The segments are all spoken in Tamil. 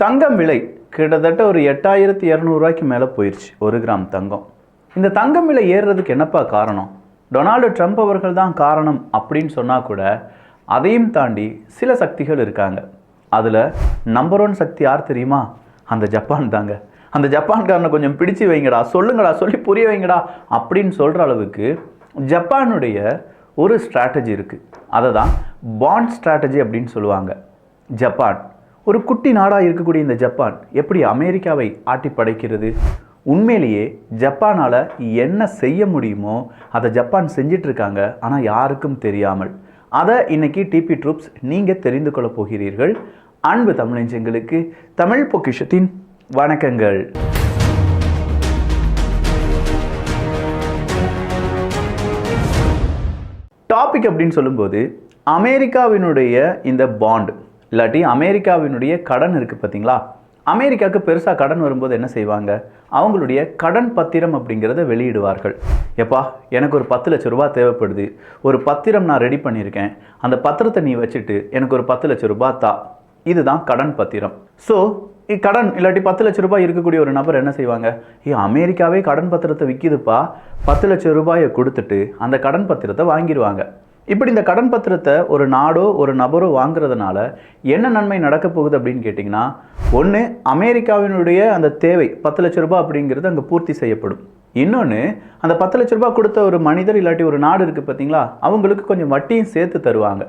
தங்கம் விலை கிட்டத்தட்ட ஒரு 8200 ரூபாய்க்கு மேலே போயிடுச்சு 1 கிராம் தங்கம். இந்த தங்கம் விலை ஏறுறதுக்கு என்னப்பா காரணம்? டொனால்டு ட்ரம்ப் அவர்கள் தான் காரணம் அப்படின்னு சொன்னால் கூட அதையும் தாண்டி சில சக்திகள் இருக்காங்க. அதில் நம்பர் 1 சக்தி யார் தெரியுமா? அந்த ஜப்பான் தாங்க. அந்த ஜப்பான்காரனை கொஞ்சம் பிடிச்சு வைங்கடா, சொல்லுங்கடா, சொல்லி புரிய வைங்கடா அப்படின்னு சொல்கிற அளவுக்கு ஜப்பானுடைய ஒரு ஸ்ட்ராட்டஜி இருக்குது. அதை தான் பாண்ட் ஸ்ட்ராட்டஜி அப்படின்னு சொல்லுவாங்க. ஜப்பான் ஒரு குட்டி நாடாக இருக்கக்கூடிய இந்த ஜப்பான் எப்படி அமெரிக்காவை ஆட்டி படைக்கிறது? உண்மையிலேயே ஜப்பானால் என்ன செய்ய முடியுமோ அதை ஜப்பான் செஞ்சிட்ருக்காங்க, ஆனால் யாருக்கும் தெரியாமல். அதை இன்னைக்கு டிபி ட்ரூப்ஸ் நீங்கள் தெரிந்து கொள்ள போகிறீர்கள். அன்பு தமிழஞ்சங்களுக்கு தமிழ் பொக்கிஷத்தின் வணக்கங்கள். டாபிக் அப்படின்னு சொல்லும்போது அமெரிக்காவினுடைய இந்த பாண்ட் இல்லாட்டி அமெரிக்காவினுடைய கடன் இருக்குது பார்த்தீங்களா? அமெரிக்காவுக்கு பெருசாக கடன் வரும்போது என்ன செய்வாங்க? அவங்களுடைய கடன் பத்திரம் அப்படிங்கிறத வெளியிடுவார்கள். எப்பா, எனக்கு ஒரு 10 லட்ச ரூபா தேவைப்படுது, ஒரு பத்திரம் நான் ரெடி பண்ணியிருக்கேன், அந்த பத்திரத்தை நீ வச்சுட்டு எனக்கு ஒரு 10 லட்ச ரூபா தா. இதுதான் கடன் பத்திரம். ஸோ கடன் இல்லாட்டி 10 லட்ச ரூபாய் இருக்கக்கூடிய ஒரு நபர் என்ன செய்வாங்க? அமெரிக்காவே கடன் பத்திரத்தை விற்கிதுப்பா, 10 லட்சம் ரூபாயை கொடுத்துட்டு அந்த கடன் பத்திரத்தை வாங்கிடுவாங்க. இப்படி இந்த கடன் பத்திரத்தை ஒரு நாடோ ஒரு நபரோ வாங்குறதுனால என்ன நன்மை நடக்க போகுது அப்படின்னு கேட்டிங்கன்னா, ஒன்று, அமெரிக்காவினுடைய அந்த தேவை 10 லட்ச ரூபாய் அப்படிங்கிறது அங்கே பூர்த்தி செய்யப்படும். இன்னொன்று, அந்த 10 லட்ச ரூபாய் கொடுத்த ஒரு மனிதர் இல்லாட்டி ஒரு நாடு இருக்குது பார்த்தீங்களா, அவங்களுக்கு கொஞ்சம் வட்டியும் சேர்த்து தருவாங்க.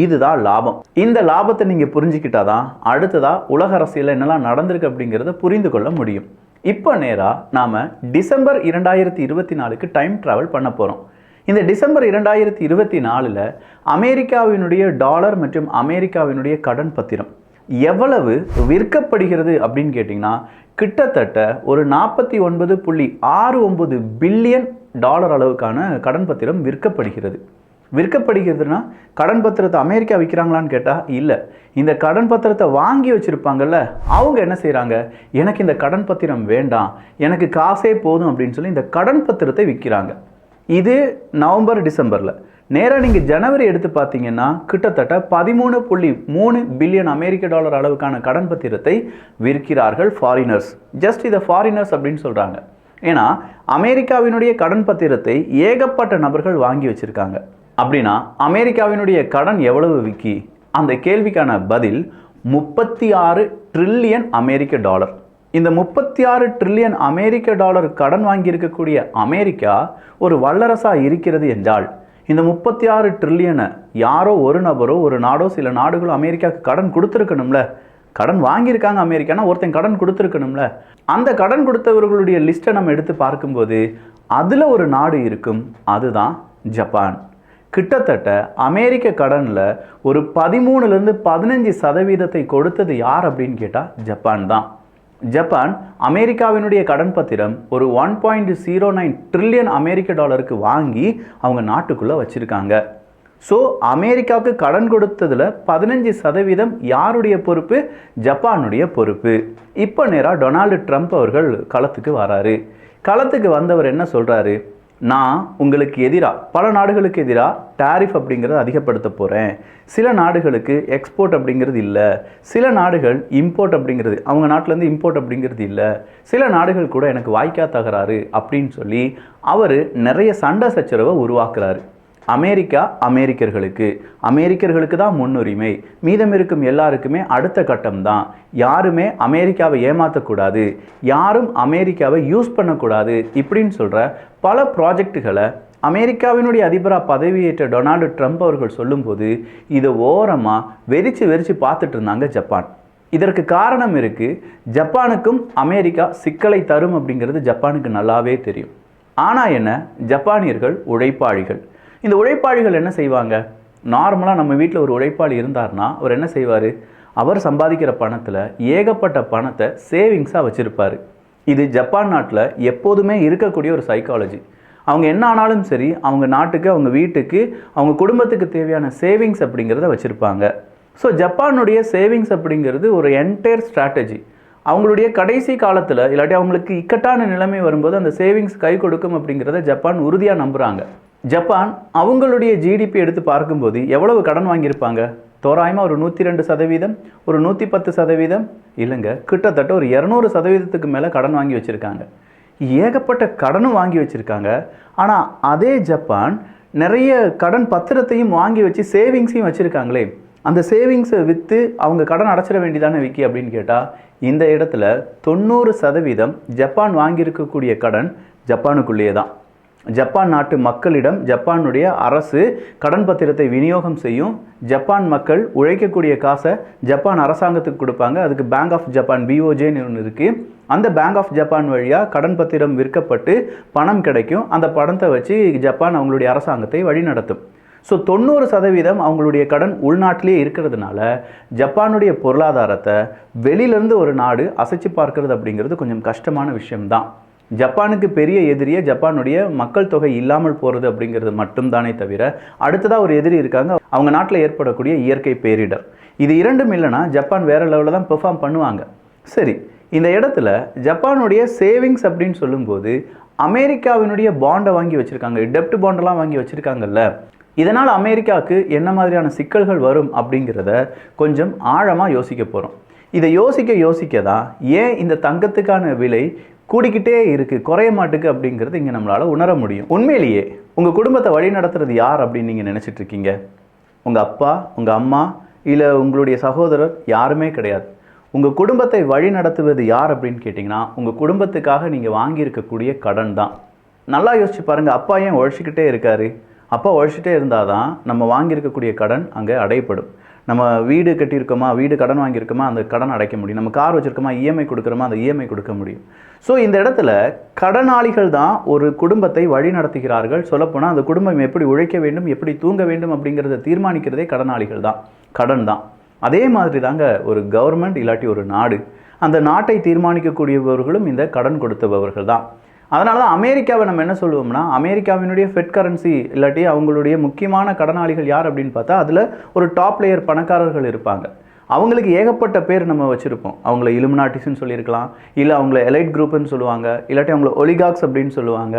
இதுதான் லாபம். இந்த லாபத்தை நீங்கள் புரிஞ்சுக்கிட்டாதான் அடுத்ததாக உலக அரசியலில் என்னெல்லாம் நடந்திருக்கு அப்படிங்கிறத புரிந்து கொள்ள முடியும். இப்போ நேராக நாம் டிசம்பர் 2024க்கு டைம் ட்ராவல் பண்ண போகிறோம். இந்த டிசம்பர் 2024 அமெரிக்காவினுடைய டாலர் மற்றும் அமெரிக்காவினுடைய கடன் பத்திரம் எவ்வளவு விற்கப்படுகிறது அப்படின்னு கேட்டிங்கன்னா, கிட்டத்தட்ட ஒரு 49.69 பில்லியன் டாலர் அளவுக்கான கடன் பத்திரம் விற்கப்படுகிறது. விற்கப்படுகிறதுனா கடன் பத்திரத்தை அமெரிக்கா விற்கிறாங்களான்னு கேட்டால் இல்லை. இந்த கடன் பத்திரத்தை வாங்கி வச்சுருப்பாங்கல்ல, அவங்க என்ன செய்கிறாங்க? எனக்கு இந்த கடன் பத்திரம் வேண்டாம், எனக்கு காசே போதும் அப்படின்னு சொல்லி இந்த கடன் பத்திரத்தை விற்கிறாங்க. இது நவம்பர் டிசம்பரில். நேராக நீங்கள் ஜனவரி எடுத்து பார்த்தீங்கன்னா கிட்டத்தட்ட 13.3 பில்லியன் அமெரிக்க டாலர் அளவுக்கான கடன் பத்திரத்தை விற்கிறார்கள் ஃபாரினர்ஸ். ஜஸ்ட் இதை ஃபாரினர்ஸ் அப்படின்னு சொல்கிறாங்க. ஏன்னா அமெரிக்காவினுடைய கடன் பத்திரத்தை ஏகப்பட்ட நபர்கள் வாங்கி வச்சுருக்காங்க. அப்படின்னா அமெரிக்காவினுடைய கடன் எவ்வளவு விற்கி? அந்த கேள்விக்கான பதில் 36 ட்ரில்லியன் அமெரிக்க டாலர். இந்த 36 ட்ரில்லியன் அமெரிக்க டாலர் கடன் வாங்கியிருக்கக்கூடிய அமெரிக்கா ஒரு வல்லரசாக இருக்கிறது என்றால், இந்த 36 ட்ரில்லியனை யாரோ ஒரு நபரோ ஒரு நாடோ சில நாடுகளோ அமெரிக்காவுக்கு கடன் கொடுத்துருக்கணும்ல. கடன் வாங்கியிருக்காங்க அமெரிக்கானா ஒருத்தன் கடன் கொடுத்துருக்கணும்ல. அந்த கடன் கொடுத்தவர்களுடைய லிஸ்ட்டை நம்ம எடுத்து பார்க்கும்போது அதில் ஒரு நாடு இருக்கும், அதுதான் ஜப்பான். கிட்டத்தட்ட அமெரிக்க கடனில் ஒரு 13-15% கொடுத்தது யார் அப்படின்னு கேட்டால் ஜப்பான் தான். ஜப்பான் அமெரிக்காவினுடைய கடன் பத்திரம் ஒரு 1.09 ட்ரில்லியன் அமெரிக்க டாலருக்கு வாங்கி அவங்க நாட்டுக்குள்ளே வச்சுருக்காங்க. ஸோ அமெரிக்காவுக்கு கடன் கொடுத்ததில் 15% யாருடைய பொறுப்பு? ஜப்பானுடைய பொறுப்பு. இப்போ நேராக டொனால்டு ட்ரம்ப் அவர்கள் களத்துக்கு வராரு. களத்துக்கு வந்தவர் என்ன சொல்கிறாரு? நான் உங்களுக்கு எதிராக பல நாடுகளுக்கு எதிராக டாரிஃப் அப்படிங்கிறத அதிகப்படுத்த போகிறேன். சில நாடுகளுக்கு எக்ஸ்போர்ட் அப்படிங்கிறது இல்லை, சில நாடுகள் இம்போர்ட் அப்படிங்கிறது, அவங்க நாட்டிலேருந்து இம்போர்ட் அப்படிங்கிறது இல்லை, சில நாடுகள் கூட எனக்கு வாய்க்கா தகராறு அப்படின்னு சொல்லி அவர் நிறைய சண்டை சச்சரவை உருவாக்குறாரு. அமெரிக்கர்களுக்கு தான் முன்னுரிமை, மீதம் இருக்கும் எல்லாருக்குமே அடுத்த கட்டம் தான். யாருமே அமெரிக்காவை ஏமாற்றக்கூடாது, யாரும் அமெரிக்காவை யூஸ் பண்ணக்கூடாது இப்படின்னு சொல்கிற பல ப்ராஜெக்டுகளை அமெரிக்காவினுடைய அதிபராக பதவியேற்ற டொனால்டு ட்ரம்ப் அவர்கள் சொல்லும்போது இதை ஓரமாக வெறிச்சு பார்த்துட்டு இருந்தாங்க ஜப்பான். இதற்கு காரணம் இருக்குது. ஜப்பானுக்கும் அமெரிக்கா சிக்கலை தரும் அப்படிங்கிறது ஜப்பானுக்கு நல்லாவே தெரியும். ஆனால் என்ன, ஜப்பானியர்கள் உழைப்பாளிகள். இந்த உழைப்பாளிகள் என்ன செய்வாங்க? நார்மலாக நம்ம வீட்டில் ஒரு உழைப்பாளி இருந்தார்னா அவர் என்ன செய்வார்? அவர் சம்பாதிக்கிற பணத்தில் ஏகப்பட்ட பணத்தை சேவிங்ஸாக வச்சுருப்பார். இது ஜப்பான் நாட்டில் எப்போதுமே இருக்கக்கூடிய ஒரு சைக்காலஜி. அவங்க என்ன ஆனாலும் சரி, அவங்க நாட்டுக்கு, அவங்க வீட்டுக்கு, அவங்க குடும்பத்துக்கு தேவையான சேவிங்ஸ் அப்படிங்கிறத வச்சுருப்பாங்க. ஸோ ஜப்பானுடைய சேவிங்ஸ் அப்படிங்கிறது ஒரு என்டையர் ஸ்ட்ராட்டஜி. அவங்களுடைய கடைசி காலத்தில் இல்லாட்டி அவங்களுக்கு இக்கட்டான நிலைமை வரும்போது அந்த சேவிங்ஸ் கை கொடுக்கும் அப்படிங்கிறத ஜப்பான் உறுதியாக நம்புகிறாங்க. ஜப்பான் அவங்களுடைய ஜிடிபி எடுத்து பார்க்கும்போது எவ்வளவு கடன் வாங்கியிருப்பாங்க? தோராயமாக ஒரு 102%, ஒரு 110%, இல்லைங்க கிட்டத்தட்ட ஒரு 200%க்கு மேலே கடன் வாங்கி வச்சுருக்காங்க. ஏகப்பட்ட கடனும் வாங்கி வச்சுருக்காங்க. ஆனால் அதே ஜப்பான் நிறைய கடன் பத்திரத்தையும் வாங்கி வச்சு சேவிங்ஸையும் வச்சுருக்காங்களே, அந்த சேவிங்ஸை விற்று அவங்க கடன் அடைச்சிட வேண்டியதானே விக்கி அப்படின்னு கேட்டால், இந்த இடத்துல 90% ஜப்பான் வாங்கியிருக்கக்கூடிய கடன் ஜப்பானுக்குள்ளேயே தான். ஜப்பான் நாட்டு மக்களிடம் ஜப்பானுடைய அரசு கடன் பத்திரத்தை விநியோகம் செய்யும். ஜப்பான் மக்கள் உழைக்கக்கூடிய காசை ஜப்பான் அரசாங்கத்துக்கு கொடுப்பாங்க. அதுக்கு பேங்க் ஆஃப் ஜப்பான் BOJன்னு ஒன்று இருக்குது. அந்த பேங்க் ஆஃப் ஜப்பான் வழியாக கடன் பத்திரம் விற்கப்பட்டு பணம் கிடைக்கும். அந்த பணத்தை வச்சு ஜப்பான் அவங்களுடைய அரசாங்கத்தை வழிநடத்தும். ஸோ 90% அவங்களுடைய கடன் உள்நாட்டிலே இருக்கிறதுனால ஜப்பானுடைய பொருளாதாரத்தை வெளியிலேருந்து ஒரு நாடு அசைச்சு பார்க்கறது அப்படிங்கிறது கொஞ்சம் கஷ்டமான விஷயம்தான். ஜப்பானுக்கு பெரிய எதிரியே ஜப்பானுடைய மக்கள் தொகை இல்லாமல் போகிறது அப்படிங்கிறது மட்டும்தானே தவிர, அடுத்ததாக ஒரு எதிரி இருக்காங்க, அவங்க நாட்டில் ஏற்படக்கூடிய இயற்கை பேரிடர். இது இரண்டும் இல்லைன்னா ஜப்பான் வேறு லெவலில் தான் பெர்ஃபார்ம் பண்ணுவாங்க. சரி, இந்த இடத்துல ஜப்பானுடைய சேவிங்ஸ் அப்படின்னு சொல்லும்போது அமெரிக்காவினுடைய பாண்டை வாங்கி வச்சுருக்காங்க, டெப்ட் பாண்டெல்லாம் வாங்கி வச்சுருக்காங்கல்ல. இதனால் அமெரிக்காவுக்கு என்ன மாதிரியான சிக்கல்கள் வரும் அப்படிங்கிறத கொஞ்சம் ஆழமாக யோசிக்க போகிறோம். இதை யோசிக்க தான் ஏன் இந்த தங்கத்துக்கான விலை கூடிக்கிட்டே இருக்குது, குறைய மாட்டுக்கு அப்படிங்கிறது இங்கே நம்மளால் உணர முடியும். உண்மையிலேயே உங்கள் குடும்பத்தை வழி நடத்துறது யார் அப்படின்னு நீங்கள் நினச்சிட்டு இருக்கீங்க? உங்கள் அப்பா, உங்கள் அம்மா, இல்லை உங்களுடைய சகோதரர்? யாருமே கிடையாது. உங்கள் குடும்பத்தை வழி நடத்துவது யார் அப்படின்னு கேட்டிங்கன்னா, உங்கள் குடும்பத்துக்காக நீங்கள் வாங்கியிருக்கக்கூடிய கடன் தான். நல்லா யோசிச்சு பாருங்கள், அப்பா ஏன் உழைச்சிக்கிட்டே இருக்காரு? அப்பா உழைச்சிட்டே இருந்தால் தான் நம்ம வாங்கியிருக்கக்கூடிய கடன் அங்கே அடைப்படும். நம்ம வீடு கட்டியிருக்கோமா, வீடு கடன் வாங்கியிருக்கோமா, அந்த கடன் அடைக்க முடியும். நம்ம கார் வச்சுருக்கோமா, EMI கொடுக்குறோமா, அந்த EMI கொடுக்க முடியும். ஸோ இந்த இடத்துல கடனாளிகள் தான் ஒரு குடும்பத்தை வழி நடத்துகிறார்கள். சொல்லப்போனால் அந்த குடும்பம் எப்படி உழைக்க வேண்டும், எப்படி தூங்க வேண்டும் அப்படிங்கிறத தீர்மானிக்கிறதே கடனாளிகள் தான், கடன் தான். அதே மாதிரி தாங்க ஒரு கவர்மெண்ட் இல்லாட்டி ஒரு நாடு, அந்த நாட்டை தீர்மானிக்கக்கூடியவர்களும் இந்த கடன் கொடுத்தவர்கள் தான். அதனால தான் அமெரிக்காவை நம்ம என்ன சொல்லுவோம்னா, அமெரிக்காவினுடைய ஃபெட் கரன்சி இல்லாட்டி அவங்களுடைய முக்கியமான கடனாளிகள் யார் அப்படின்னு பார்த்தா, அதில் ஒரு டாப் லேயர் பணக்காரர்கள் இருப்பாங்க. அவங்களுக்கு ஏகப்பட்ட பேர் நம்ம வச்சுருப்போம். அவங்கள இலுமினாட்டிஸ்ன்னு சொல்லியிருக்கலாம், இல்லை அவங்கள எலைட் குரூப்புன்னு சொல்லுவாங்க, இல்லாட்டி அவங்கள ஒலிகாக்ஸ் அப்படின்னு சொல்லுவாங்க.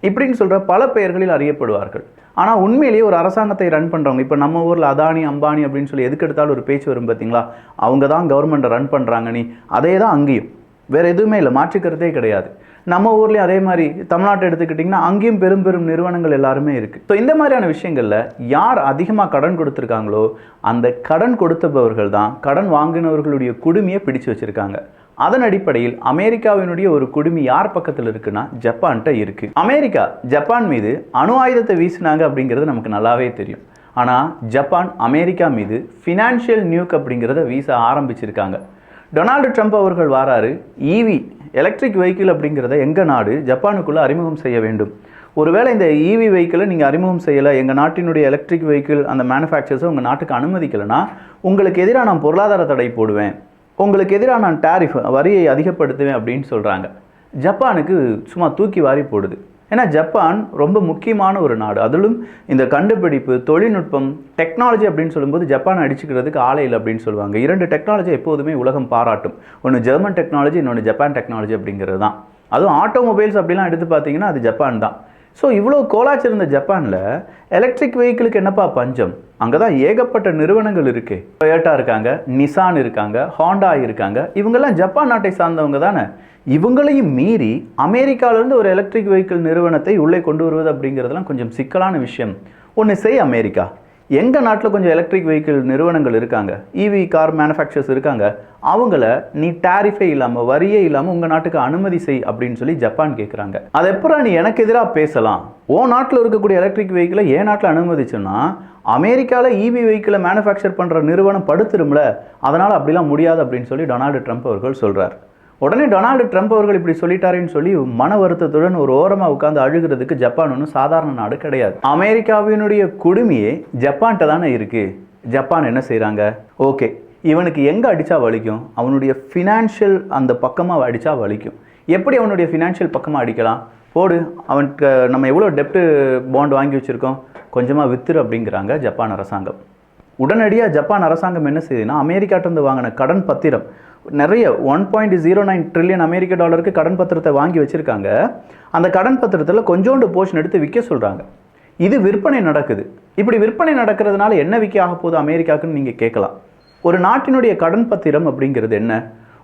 இப்படின்னு சொல்கிற பல பெயர்களில் அறியப்படுவார்கள். ஆனால் உண்மையிலேயே ஒரு அரசாங்கத்தை ரன் பண்ணுறவங்க, இப்போ நம்ம ஊரில் அதானி, அம்பானி அப்படின்னு சொல்லி எதுக்கு எடுத்தாலும் ஒரு பேச்சு வரும் பார்த்தீங்களா, அவங்க தான் கவர்மெண்ட்டை ரன் பண்ணுறாங்க. நீ அதே தான் அங்கேயும், வேறு எதுவுமே இல்லை, மாற்றிக்கிறதே கிடையாது. நம்ம ஊர்லேயும் அதே மாதிரி தமிழ்நாட்டை எடுத்துக்கிட்டிங்கன்னா அங்கேயும் பெரும் பெரும் நிறுவனங்கள் எல்லாருமே இருக்குது. ஸோ இந்த மாதிரியான விஷயங்களில் யார் அதிகமாக கடன் கொடுத்துருக்காங்களோ அந்த கடன் கொடுத்தவர்கள் தான் கடன் வாங்கினவர்களுடைய குடுமையை பிடிச்சு வச்சுருக்காங்க. அதன் அடிப்படையில் அமெரிக்காவினுடைய ஒரு குடுமி யார் பக்கத்தில் இருக்குன்னா ஜப்பான்கிட்ட இருக்குது. அமெரிக்கா ஜப்பான் மீது அணு ஆயுதத்தை வீசினாங்க அப்படிங்கிறது நமக்கு நல்லாவே தெரியும். ஆனால் ஜப்பான் அமெரிக்கா மீது ஃபினான்ஷியல் நியூக் அப்படிங்கிறத வீச ஆரம்பிச்சிருக்காங்க. டொனால்டு ட்ரம்ப் அவர்கள் வாராரு, EV எலக்ட்ரிக் வெஹிக்கிள் அப்படிங்கிறத எங்கள் நாடு ஜப்பானுக்குள்ளே அறிமுகம் செய்ய வேண்டும். ஒருவேளை இந்த EV வெஹிக்கிளை நீங்கள் அறிமுகம் செய்யலை, எங்கள் நாட்டினுடைய எலக்ட்ரிக் வெஹிக்கிள் அந்த மேனுஃபேக்சர்ஸை உங்கள் நாட்டுக்கு அனுமதிக்கலைன்னா உங்களுக்கு எதிராக நான் பொருளாதார தடை போடுவேன், உங்களுக்கு எதிராக நான் டேரிஃப் வரியை அதிகப்படுத்துவேன் அப்படின்னு சொல்கிறாங்க. ஜப்பானுக்கு சும்மா தூக்கி வாரி போடுது. ஏன்னா ஜப்பான் ரொம்ப முக்கியமான ஒரு நாடு. அதிலும் இந்த கண்டுபிடிப்பு, தொழில்நுட்பம், டெக்னாலஜி அப்படின்னு சொல்லும்போது ஜப்பான் அடிச்சுக்கிறதுக்கு ஆளே இல்லை அப்படின்னு சொல்லுவாங்க. 2 டெக்னாலஜி எப்போதுமே உலகம் பாராட்டும். ஒன்று ஜெர்மன் டெக்னாலஜி, இன்னொன்று ஜப்பான் டெக்னாலஜி அப்படிங்கிறது தான். அதுவும் ஆட்டோமொபைல்ஸ் அப்படிலாம் எடுத்து பார்த்தீங்கன்னா அது ஜப்பான் தான். ஸோ இவ்வளோ கோலாச்சு இருந்த ஜப்பானில் எலக்ட்ரிக் வெஹிக்கிளுக்கு என்னப்பா பஞ்சம்? அங்கே தான் ஏகப்பட்ட நிறுவனங்கள் இருக்குது. டொயோட்டா இருக்காங்க, நிசான் இருக்காங்க, ஹாண்டா இருக்காங்க. இவங்கெல்லாம் ஜப்பான் நாட்டை சார்ந்தவங்க தானே. இவங்களையும் மீறி அமெரிக்காவிலேருந்து ஒரு எலக்ட்ரிக் வெஹிக்கிள் நிறுவனத்தை உள்ளே கொண்டு வருவது அப்படிங்கிறதுலாம் கொஞ்சம் சிக்கலான விஷயம். ஒன்று செய் அமெரிக்கா, எங்கள் நாட்டில் கொஞ்சம் எலக்ட்ரிக் வெஹிக்கிள் நிறுவனங்கள் இருக்காங்க, EV கார் மேனுஃபேக்சர்ஸ் இருக்காங்க, அவங்கள நீ டேரிஃபே இல்லாமல், வரியே இல்லாமல் உங்கள் நாட்டுக்கு அனுமதி செய் அப்படின்னு சொல்லி ஜப்பான் கேட்குறாங்க. அது எப்போ நீ எனக்கு எதிராக பேசலாம்? ஓ நாட்டில் இருக்கக்கூடிய எலக்ட்ரிக் வெஹிக்கிளை ஏன் நாட்டில் அனுமதிச்சோன்னா அமெரிக்காவில் EV வெஹிக்கிளை மேனுஃபேக்சர் பண்ணுற நிறுவனம் படுத்துரும்ல, அதனால் அப்படிலாம் முடியாது அப்படின்னு சொல்லி டொனால்டு ட்ரம்ப் அவர்கள் சொல்கிறார். உடனே டொனால்டு ட்ரம்ப் அவர்கள் இப்படி சொல்லிட்டாருன்னு சொல்லி மன வருத்தத்துடன் ஒரு ஓரமாக உட்காந்து அழுகிறதுக்கு ஜப்பான் ஒன்றும் சாதாரண நாடு கிடையாது. அமெரிக்காவினுடைய குடுமையே ஜப்பான்கிட்ட தானே இருக்குது. ஜப்பான் என்ன செய்கிறாங்க? ஓகே, இவனுக்கு எங்கே அடித்தா வலிக்கும்? அவனுடைய ஃபினான்ஷியல் அந்த பக்கமாக அடித்தா வலிக்கும். எப்படி அவனுடைய ஃபினான்ஷியல் பக்கமாக அடிக்கலாம்? போடு, அவனுக்கு நம்ம எவ்வளோ டெப்ட் பாண்ட் வாங்கி வச்சுருக்கோம், கொஞ்சமாக வித்துரு அப்படிங்கிறாங்க ஜப்பான் அரசாங்கம். உடனடியாக ஜப்பான் அரசாங்கம் என்ன செய்யுதுன்னா, அமெரிக்காட்டிருந்து வாங்கின கடன் பத்திரம் நிறைய $1.09 ட்ரில்லியன் அமெரிக்க டாலருக்கு கடன் பத்திரத்தை வாங்கி வச்சுருக்காங்க. அந்த கடன் பத்திரத்தில் கொஞ்சோண்டு போர்ஷன் எடுத்து விற்க சொல்கிறாங்க. இது விற்பனை நடக்குது. இப்படி விற்பனை நடக்கிறதுனால என்ன விற்க ஆக போகுது அமெரிக்காவுக்குன்னு நீங்கள் கேட்கலாம். ஒரு நாட்டினுடைய கடன் பத்திரம் அப்படிங்கிறது என்ன?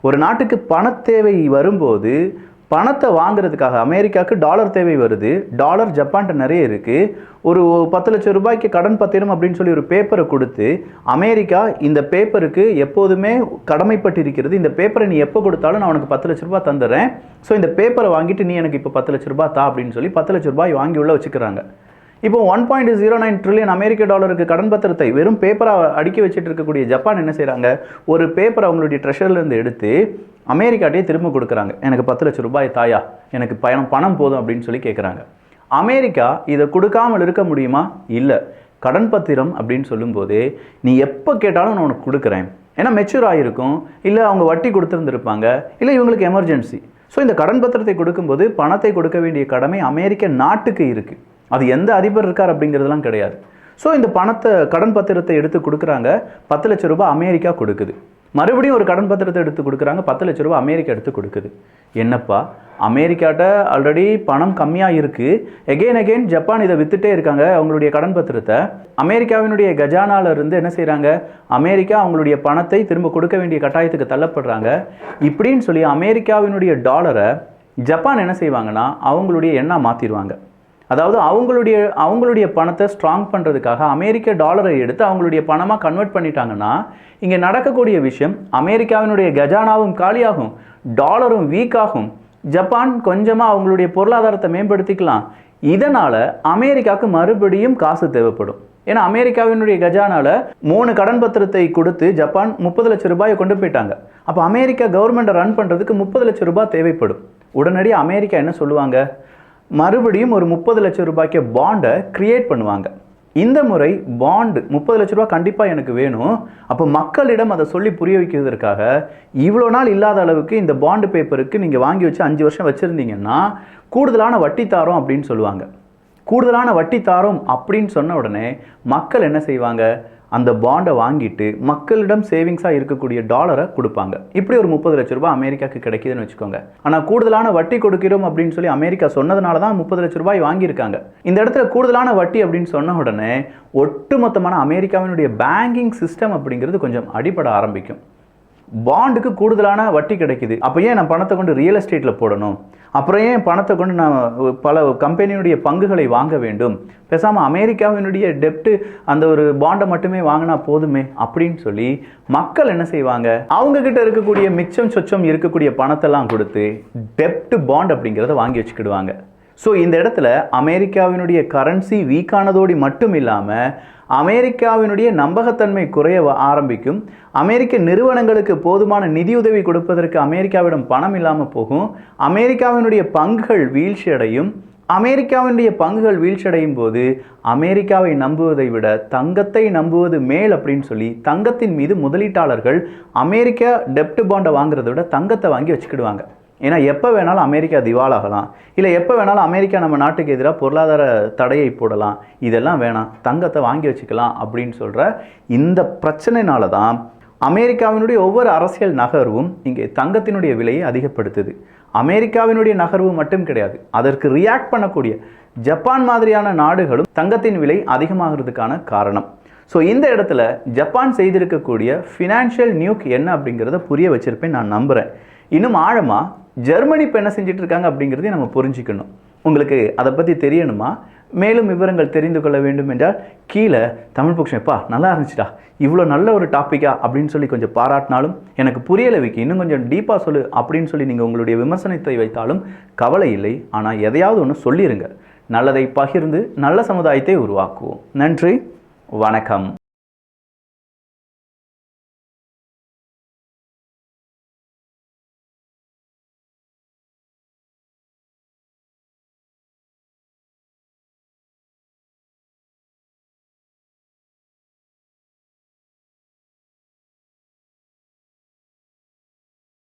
ஒரு நாட்டுக்கு பண தேவை வரும்போது பணத்தை வாங்குறதுக்காக அமெரிக்காவுக்கு டாலர் தேவை வருது. டாலர் ஜப்பான்கிட்ட நிறைய இருக்குது. ஒரு 10 லட்சம் ரூபாய்க்கு கடன் பத்திரம் அப்படின்னு சொல்லி ஒரு பேப்பரை கொடுத்து அமெரிக்கா இந்த பேப்பருக்கு எப்போதுமே கடமைப்பட்டிருக்கிறது, இந்த பேப்பரை நீ எப்போ கொடுத்தாலும் நான் உனக்கு 10 லட்ச ரூபாய் தந்துடுறேன், ஸோ இந்த பேப்பரை வாங்கிட்டு நீ எனக்கு இப்போ 10 லட்ச ரூபாய் தா அப்படின்னு சொல்லி 10 லட்ச ரூபாய் வாங்கி உள்ள வச்சுக்கிறாங்க. இப்போ 1.09 ட்ரில்லியன் அமெரிக்க டாலருக்கு கடன் பத்திரத்தை வெறும் பேப்பராக அடுக்கி வச்சுட்டு இருக்கக்கூடிய ஜப்பான் என்ன செய்கிறாங்க, ஒரு பேப்பர் அவங்களுடைய ட்ரெஷர்லேருந்து எடுத்து அமெரிக்காட்டே திரும்ப கொடுக்குறாங்க. எனக்கு 10 லட்ச ரூபாய் தாயா, எனக்கு பணம் போதும் அப்படின்னு சொல்லி கேட்குறாங்க. அமெரிக்கா இதை கொடுக்காமல் இருக்க முடியுமா? இல்லை. கடன் பத்திரம் அப்படின்னு சொல்லும்போதே நீ எப்போ கேட்டாலும் நான் உனக்கு கொடுக்குறேன், ஏன்னா மெச்சூர் ஆகிருக்கும், இல்லை அவங்க வட்டி கொடுத்துருந்துருப்பாங்க, இல்லை இவங்களுக்கு எமர்ஜென்சி. ஸோ இந்த கடன் பத்திரத்தை கொடுக்கும்போது பணத்தை கொடுக்க வேண்டிய கடமை அமெரிக்க நாட்டுக்கு இருக்குது. அது எந்த அதிபர் இருக்கார் அப்படிங்கிறதுலாம் கிடையாது. ஸோ இந்த கடன் பத்திரத்தை எடுத்து கொடுக்குறாங்க. 10 லட்ச ரூபாய் அமெரிக்கா கொடுக்குது. மறுபடியும் ஒரு கடன் பத்திரத்தை எடுத்து கொடுக்குறாங்க. 10 லட்ச ரூபாய் அமெரிக்கா எடுத்து கொடுக்குது. என்னப்பா, அமெரிக்காட்ட ஆல்ரெடி பணம் கம்மியாக இருக்குது, எகெயின் ஜப்பான் இதை வித்துட்டே இருக்காங்க அவங்களுடைய கடன் பத்திரத்தை. அமெரிக்காவினுடைய கஜானால இருந்து என்ன செய்கிறாங்க, அமெரிக்கா அவங்களுடைய பணத்தை திரும்ப கொடுக்க வேண்டிய கட்டாயத்துக்கு தள்ளப்படுறாங்க. இப்படின்னு சொல்லி அமெரிக்காவினுடைய டாலரை ஜப்பான் என்ன செய்வாங்கன்னா அவங்களுடைய எண்ணாக மாற்றிடுவாங்க. அதாவது அவங்களுடைய பணத்தை ஸ்ட்ராங் பண்ணுறதுக்காக அமெரிக்க டாலரை எடுத்து அவங்களுடைய பணமாக கன்வெர்ட் பண்ணிட்டாங்கன்னா இங்கே நடக்கக்கூடிய விஷயம், அமெரிக்காவினுடைய கஜானாவும் காலியாகும், டாலரும் வீக்காகும், ஜப்பான் கொஞ்சமாக அவங்களுடைய பொருளாதாரத்தை மேம்படுத்திக்கலாம். இதனால் அமெரிக்காவுக்கு மறுபடியும் காசு தேவைப்படும். ஏன்னா அமெரிக்காவினுடைய கஜானால 3 கடன் பத்திரத்தை கொடுத்து ஜப்பான் 30 லட்ச ரூபாயை கொண்டு போயிட்டாங்க. அப்போ அமெரிக்கா கவர்மெண்ட்டை ரன் பண்ணுறதுக்கு 30 லட்ச ரூபாய் தேவைப்படும். உடனடியாக அமெரிக்கா என்ன சொல்லுவாங்க, மறுபடியும் ஒரு 30 லட்சம் ரூபாய்க்கு பாண்டை கிரியேட் பண்ணுவாங்க. இந்த முறை பாண்டு 30 லட்ச ரூபாய் கண்டிப்பாக எனக்கு வேணும். அப்போ மக்களிடம் அதை சொல்லி புரிய வைக்கிறதுக்காக இவ்வளோ நாள் இல்லாத அளவுக்கு இந்த பாண்டு பேப்பருக்கு நீங்கள் வாங்கி வச்சு 5 வருஷம் வச்சுருந்தீங்கன்னா கூடுதலான வட்டி தாரோம் அப்படின்னு சொல்லுவாங்க. கூடுதலான வட்டி தாரோம் அப்படின்னு சொன்ன உடனே மக்கள் என்ன செய்வாங்க, அந்த பாண்டை வாங்கிட்டு மக்களிடம் சேவிங்ஸாக இருக்கக்கூடிய டாலரை கொடுப்பாங்க. இப்படி ஒரு 30 லட்ச ரூபாய் அமெரிக்காவுக்கு கிடைக்குதுன்னு வச்சுக்கோங்க. ஆனால் கூடுதலான வட்டி கொடுக்கிறோம் அப்படின்னு சொல்லி அமெரிக்கா சொன்னதுனால தான் 30 லட்ச ரூபாய் வாங்கியிருக்காங்க. இந்த இடத்துல கூடுதலான வட்டி அப்படின்னு சொன்ன உடனே ஒட்டுமொத்தமான அமெரிக்காவினுடைய பேங்கிங் சிஸ்டம் அப்படிங்கிறது கொஞ்சம் அடிபட ஆரம்பிக்கும். பாண்டுக்கு கூடுதலான வட்டி கிடைக்குது, அப்போ ஏன் நான் பணத்தை கொண்டு ரியல் எஸ்டேட்டில் போடணும், அப்புறம் ஏன் பணத்தை கொண்டு நான் பல கம்பெனியுடைய பங்குகளை வாங்க வேண்டும், பேசாமல் அமெரிக்காவினுடைய டெப்ட்டு அந்த ஒரு பாண்டை மட்டுமே வாங்கினா போதுமே அப்படின்னு சொல்லி மக்கள் என்ன செய்வாங்க, அவங்கக்கிட்ட இருக்கக்கூடிய மிச்சம் சொச்சம் இருக்கக்கூடிய பணத்தெல்லாம் கொடுத்து டெப்ட் பாண்ட் அப்படிங்கிறத வாங்கி வச்சுக்கிடுவாங்க. ஸோ இந்த இடத்துல அமெரிக்காவினுடைய கரன்சி வீக்கானதோடு மட்டும் இல்லாமல் அமெரிக்காவினுடைய நம்பகத்தன்மை குறைய ஆரம்பிக்கும். அமெரிக்க நிறுவனங்களுக்கு போதுமான நிதியுதவி கொடுப்பதற்கு அமெரிக்காவிடம் பணம் இல்லாமல் போகும். அமெரிக்காவினுடைய பங்குகள் வீழ்ச்சி அடையும். அமெரிக்காவினுடைய பங்குகள் வீழ்ச்சியடையும் போது அமெரிக்காவை நம்புவதை விட தங்கத்தை நம்புவது மேல் அப்படின்னு சொல்லி தங்கத்தின் மீது முதலீட்டாளர்கள் அமெரிக்கா டெப்ட் பாண்டை வாங்குறதை விட தங்கத்தை வாங்கி வச்சுக்கிடுவாங்க. ஏன்னா எப்போ வேணாலும் அமெரிக்கா திவாலாகலாம், இல்லை எப்போ வேணாலும் அமெரிக்கா நம்ம நாட்டுக்கு எதிராக பொருளாதார தடையை போடலாம், இதெல்லாம் வேணாம், தங்கத்தை வாங்கி வச்சுக்கலாம் அப்படின்னு சொல்கிற இந்த பிரச்சனைனால தான் அமெரிக்காவினுடைய ஒவ்வொரு அரசியல் நகர்வும் இங்கே தங்கத்தினுடைய விலையை அதிகப்படுத்துது. அமெரிக்காவினுடைய நகர்வு மட்டும் கிடையாது, அதற்கு ரியாக்ட் பண்ணக்கூடிய ஜப்பான் மாதிரியான நாடுகளும் தங்கத்தின் விலை அதிகமாகிறதுக்கான காரணம். ஸோ இந்த இடத்துல ஜப்பான் செய்திருக்கக்கூடிய ஃபினான்ஷியல் நியூக் என்ன அப்படிங்கிறத புரிய வச்சிருப்பேன் நான் நம்புகிறேன். இன்னும் ஆழமாக ஜெர்மனி இப்போ என்ன செஞ்சுட்டு இருக்காங்க அப்படிங்கிறதையும் நம்ம புரிஞ்சுக்கணும். உங்களுக்கு அதை பற்றி தெரியணுமா, மேலும் விவரங்கள் தெரிந்து கொள்ள வேண்டும் என்றால் கீழே தமிழ் பொக்ஷன்ப்பா நல்லா இருந்துச்சுடா, இவ்வளோ நல்ல ஒரு டாப்பிக்கா அப்படின்னு சொல்லி கொஞ்சம் பாராட்டினாலும், எனக்கு புரியலை விக்கி இன்னும் கொஞ்சம் டீப்பாக சொல்லு அப்படின்னு சொல்லி நீங்கள் உங்களுடைய விமர்சனத்தை வைத்தாலும் கவலை இல்லை. ஆனால் எதையாவது ஒன்று சொல்லிடுங்க. நல்லதை பகிர்ந்து நல்ல சமுதாயத்தை உருவாக்குவோம். நன்றி, வணக்கம்.